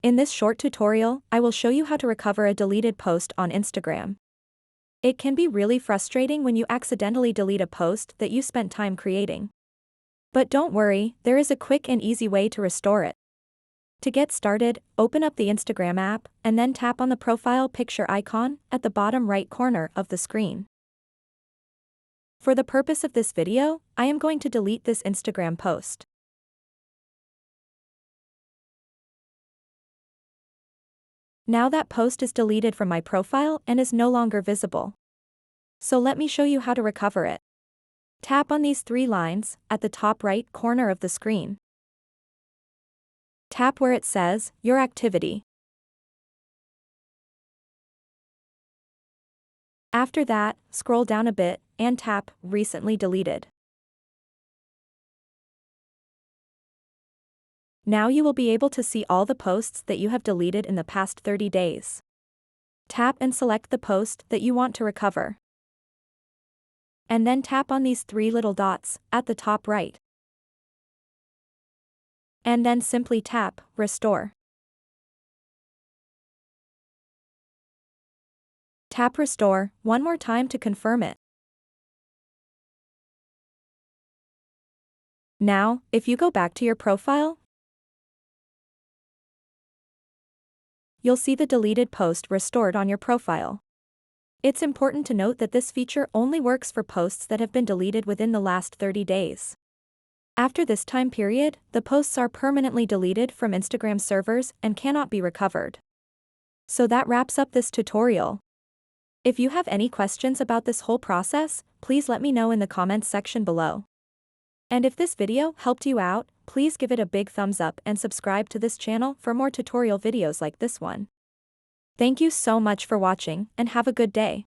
In this short tutorial, I will show you how to recover a deleted post on Instagram. It can be really frustrating when you accidentally delete a post that you spent time creating. But don't worry, there is a quick and easy way to restore it. To get started, open up the Instagram app and then tap on the profile picture icon at the bottom right corner of the screen. For the purpose of this video, I am going to delete this Instagram post. Now that post is deleted from my profile and is no longer visible. So let me show you how to recover it. Tap on these three lines at the top right corner of the screen. Tap where it says, Your Activity. After that, scroll down a bit and tap Recently Deleted. Now you will be able to see all the posts that you have deleted in the past 30 days. Tap and select the post that you want to recover. And then tap on these three little dots at the top right. And then simply tap Restore. Tap Restore one more time to confirm it. Now, if you go back to your profile, you'll see the deleted post restored on your profile. It's important to note that this feature only works for posts that have been deleted within the last 30 days. After this time period, the posts are permanently deleted from Instagram servers and cannot be recovered. So that wraps up this tutorial. If you have any questions about this whole process, please let me know in the comments section below. And if this video helped you out, please give it a big thumbs up and subscribe to this channel for more tutorial videos like this one. Thank you so much for watching and have a good day.